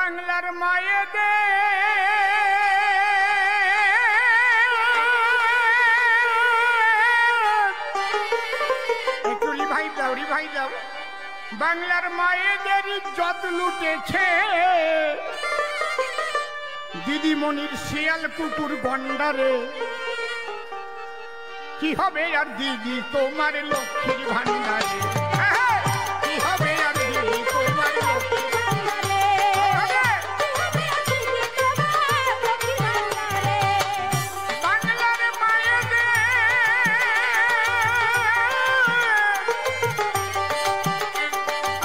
বাংলার মায়েদের একটু রিভাইভ দাও বাংলার মায়েদের ইজ্জত লুটেছে দিদিমণির শিয়াল কুকুর গন্ডারে। কি হবে আর দিদি তোমার লক্ষ্মীর ভান্ডারে, কি হবে আর দিদি তোমার লক্ষ্মীর ভান্ডারে। বাংলার মায়েদের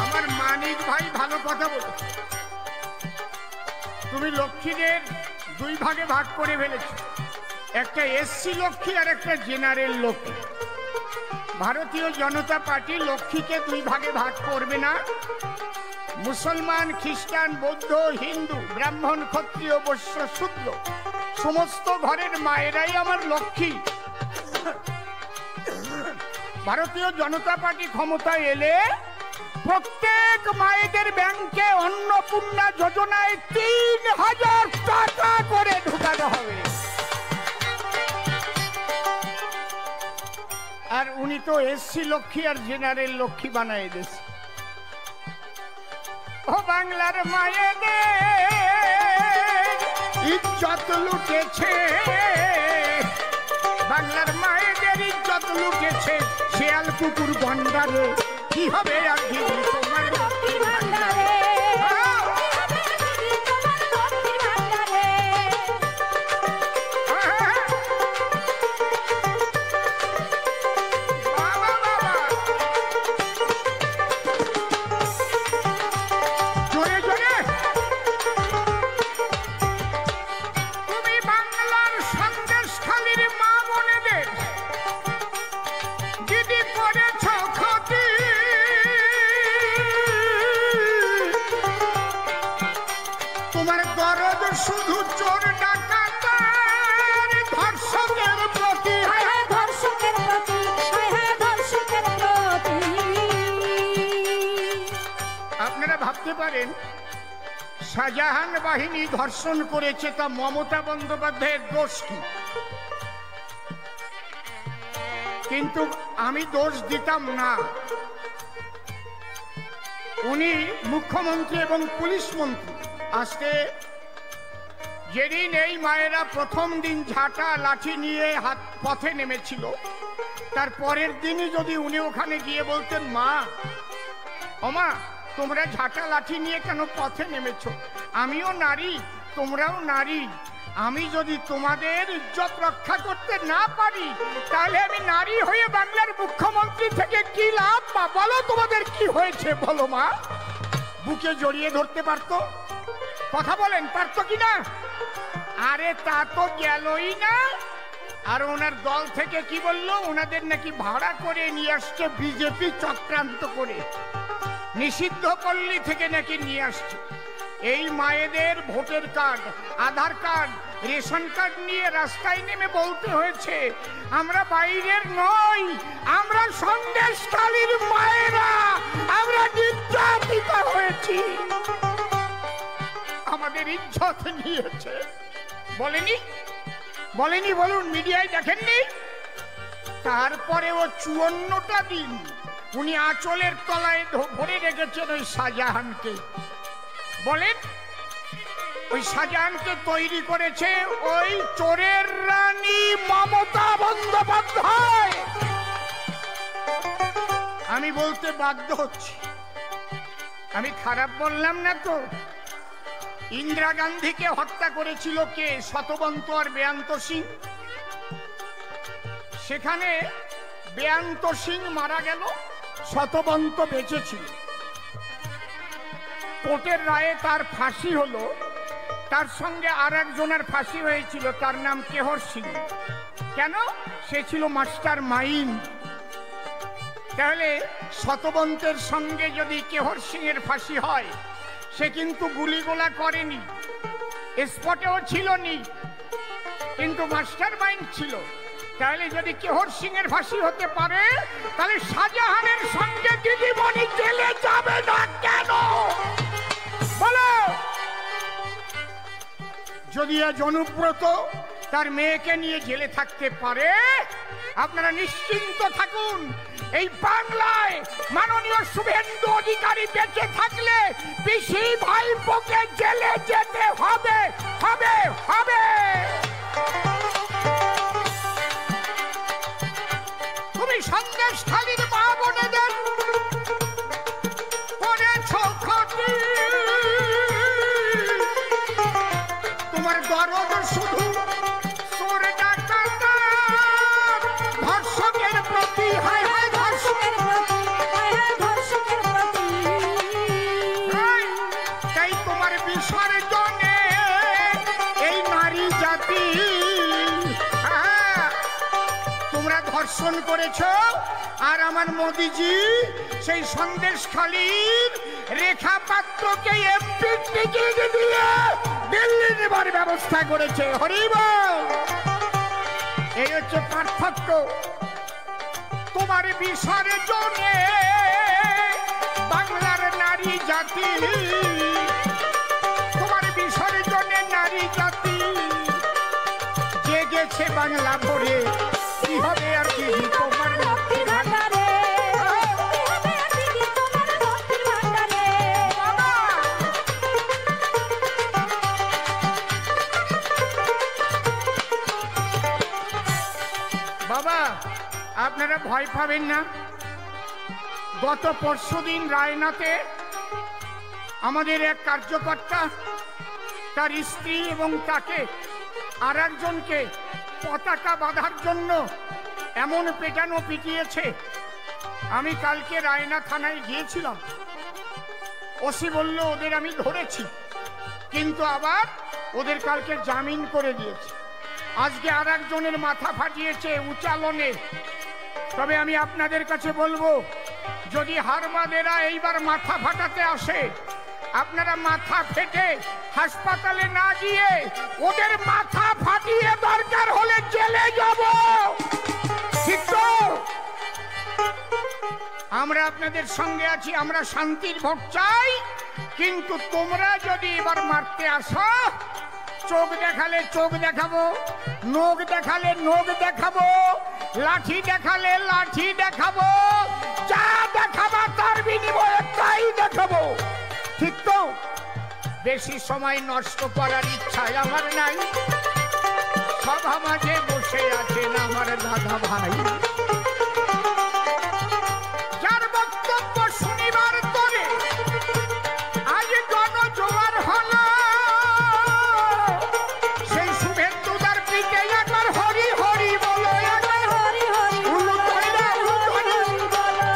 আমার মানিক ভাই ভালো কথা বলো। তুমি লক্ষ্মীদের দুই ভাগে ভাগ করে ফেলেছো, একটা এসসি লক্ষ্মী আর একটা জেনারেল লক্ষ্মী। ভারতীয় জনতা পার্টি লক্ষ্মীকে দুই ভাগে ভাগ করবে না। মুসলমান, খ্রিস্টান, বৌদ্ধ, হিন্দু, ব্রাহ্মণ, ক্ষত্রিয়, বৈশ্য, শূদ্র সমস্ত ঘরের মায়েরাই আমার লক্ষ্মী। ভারতীয় জনতা পার্টি ক্ষমতায় এলে প্রত্যেক মায়েদের ব্যাংকে অন্নপূর্ণা যোজনায় ৩,০০০ টাকা করে ঢুকানো হবে। আর উনি তো এসসি লক্ষ্মী আর জেনারেল লক্ষ্মী বানায় দিয়েছে। ও বাংলার মায়েদের ইজ্জত লুটেছে, বাংলার মায়েদের ইজ্জত লুটেছে শিয়াল কুকুর গন্ডারে। কি হবে আর দিদি তোমার লক্ষ্মীর ভান্ডারে। শুধু চোর ডাকাতের ধর্ষকের প্রতি, ধর্ষকের প্রতি, ধর্ষকের প্রতি। আপনারা ভাবতে পারেন শাহজাহান বাহিনী ধর্ষণ করেছে, তা মমতা বন্দ্যোপাধ্যায়ের দোষ কি? কিন্তু আমি দোষ দিতাম না। উনি মুখ্যমন্ত্রী এবং পুলিশ মন্ত্রী। আজকে যেদিন এই মায়েরা প্রথম দিন ঝাঁটা লাঠি নিয়ে হাত পথে নেমেছিল, তার পরের দিনই যদি উনি ওখানে গিয়ে বলতেন, মা ওমা তোমরা ঝাঁটা লাঠি নিয়ে কেন পথে নেমেছ? আমিও নারী, তোমরাও নারী, আমি যদি তোমাদের ইজ্জত রক্ষা করতে না পারি তাহলে আমি নারী হয়ে বাংলার মুখ্যমন্ত্রী থেকে কি লাভ? মা বলো তোমাদের কি হয়েছে বলো। মা বুকে জড়িয়ে ধরতে পারতো, কথা বলেন পারতো কিনা? আরে তা তো গেলই না। আর ওনার দল থেকে কি বললো, ওনাদের নাকি ভাড়া করে নিয়ে আসছে বিজেপি চক্রান্ত করে, নিষিদ্ধ পল্লী থেকে নাকি নিয়ে আসছে। এই মায়েদের ভোটার কার্ড, আধার কার্ড, রেশন কার্ড নিয়ে রাস্তায় নেমে বলতে হয়েছে আমরা বাইরের নই, আমরা সন্দেশখালীর মায়েরা, আমরা নির্যাতিত হয়েছি, আমাদের ইজ্জত নিয়েছে। বলেনি? বলেনি? বলুন, মিডিয়ায় দেখেননি? তারপরে ও ৫৪টা দিন উনি আঁচলের তলায় ভরে রেখেছেন ওই শাহজাহানকে। বলেন, ওই শাহজাহানকে তৈরি করেছে ওই চোরের রানী মমতা বন্দ্যোপাধ্যায়। আমি বলতে বাধ্য হচ্ছি, আমি খারাপ বললাম না তো? ইন্দিরা গান্ধীকে হত্যা করেছিল কে? শতবন্ত আর বেয়ান্ত সিং। সেখানে বেয়ান্ত সিং মারা গেল, শতবন্ত বেঁচে ছিল। কোর্টের রায়ে তার ফাঁসি হলো, তার সঙ্গে আর একজনের ফাঁসি হয়েছিল, তার নাম কেহর সিং। কেন? সে ছিল মাস্টার মাইন্ড। তাহলে শতবন্তের সঙ্গে যদি কেহর সিং এর ফাঁসি হয়, সে কিন্তু গুলিগোলা করেনি, স্পটেও ছিল নি, কিন্তু মাস্টার মাইন্ড ছিল। তাহলে যদি কেহর সিং এর ফাঁসি হতে পারে, তাহলে শাহজাহানের সঙ্গে দিদিমণি জেলে যাবে না কেন? বলো। ইন্ডিয়া জনব্রত তার মেয়েকে নিয়ে জেলে থাকতে পারে? আপনারা নিশ্চিন্ত থাকুন, এই বাংলায় মাননীয় শুভেন্দু অধিকারী বেঁচে থাকলে পিসি ভাইপোকে জেলে যেতে হবে হবে হবে। তুমি সন্দেশখালীর মা বোনেদের করেছ ক্ষতি, তোমার দরদ শুধু চোর ডাকাত ধর্ষকের প্রতি। হায় হায় ধর্ষকের প্রতি, হায় হায় ধর্ষকের প্রতি। তাই তোমার বিসর্জনে এই নারী জাতি তোমরা ধর্ষণ করেছ। আর আমার মোদিজি সেই সন্দেশখালীর রেখা পাত্রকে এমপি টিকিট দিয়ে দিল্লি নেবার ব্যবস্থা করেছে। হরিবল। এই হচ্ছে পার্থক্য। তোমার বিসর্জনে বাংলার নারী জাতি, তোমার বিসর্জনে নারী জাতি জেগেছে বাংলা ভরে। কি হবে আর কি তোমার লক্ষ্মীর ভান্ডারে, বাবা আপনারা ভয় পাবেন না। গত পরশুদিন রায়নাতে আমাদের এক কার্যকর্তা তার স্ত্রী এবং তাকে আর একজনকে পতাকা বাঁধার জন্য এমন পেটানো পিটিয়েছে। আমি কালকে রায়না থানায় গিয়েছিলাম, ওসি বলল ওদের আমি ধরেছি, কিন্তু আবার ওদের কালকে জামিন করে দিয়েছে। আজকে আর একজনের মাথা ফাটিয়েছে উচালনে। তবে আমি আপনাদের কাছে বলবো, যদি হারমাদেরা এইবার মাথা ফাটাতে আসে, আপনারা মাথা ফেটে হাসপাতালে না গিয়ে ওদের মাথা ফাটিয়ে দরকার হলে জেলে যাব। ঠিক তো? আমরা আপনাদের সঙ্গে আছি, আমরা শান্তির ভোট চাই। কিন্তু তোমরা যদি এবার মারতে আসো, চোখ দেখালে চোখ দেখাবো, নখ দেখালে নখ দেখাবো, লাঠি দেখালে লাঠি দেখাবো, যা দেখাবো তার বিনিময়ে তাই দেখাবো। ঠিক তো? বেশি সময় নষ্ট করার ইচ্ছায় আমার নাই। সভা মাঝে বসে আছেন আমার দাদা ভাই, যার বক্তব্য শুনিবার তরে আজ গণজোয়ার হলো। সেই শুভেন্দুদার পিঠে একবার হরি হরি বলো, একবার হরি হরি বলো।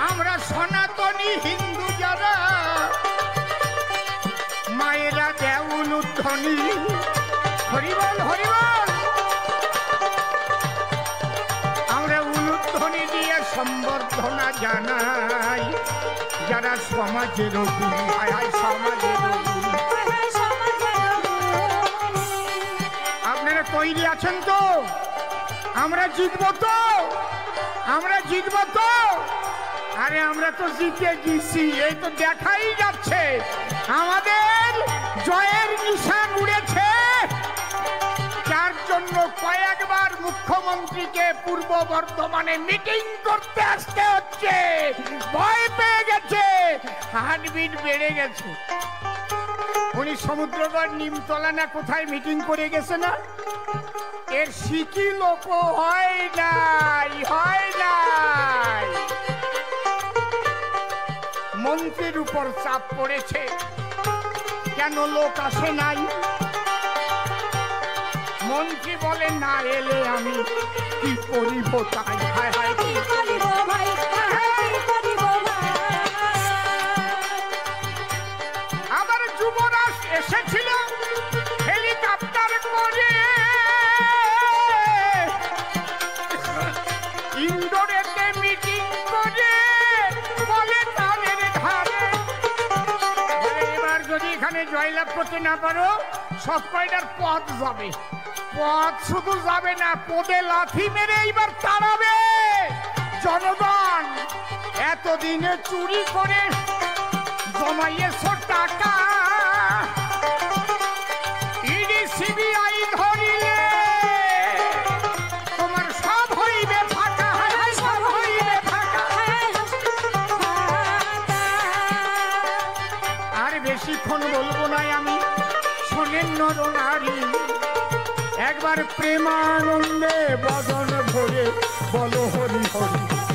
আমরা সনাতনী হিন্দু যারা মায়েরা দেউল উদ্ধনি হরিবল হরিবল। আমরা উলুধ্বনি দিয়ে সম্বর্ধনা জানাই যারা সমাজের সমাজের। আপনারা তৈরি আছেন তো? আমরা জিতবো তো? আমরা জিতবো তো? আরে আমরা তো জিতে গেছি, এই তো দেখাই যাচ্ছে। আমাদের জয়ের নিশান উড়েছে, যার জন্য কয়েকবার মুখ্যমন্ত্রীকে পূর্ব বর্ধমানে মিটিং করতে আসতে হচ্ছে। ভয় পেয়ে গেছে, হার্টবিট বেড়ে গেছে। উনি সমুদ্রগড় নিমতলা না কোথায় মিটিং করে গেছে না? এর শিখি লোক হয় নাই, হয় নাই। মন্ত্রীর উপর চাপ পড়েছে, কেন লোক আসে নাই? মন্ত্রী বলে না এলে আমি কি করিব তাই। হায় হায় কি করিব ভাই, আবার যুবরাজ এসেছিল হেলিকপ্টার করে, ইন্দোরেতে মিটিং করে বলে তাদের ধারে। এবার যদি এখানে জয়লাভ করতে না পারো, সব কয়টার পথ যাবে। পথ শুধু যাবে না, পদে লাথি মেরে এইবার তাড়াবে জনগণ। এতদিনে চুরি করে জমাইয়েছ টাকা, বেশিক্ষণ বলবো না আমি, শোনেন নর নারী, একবার প্রেমানন্দে বদন ভরে বলো হরি হরি।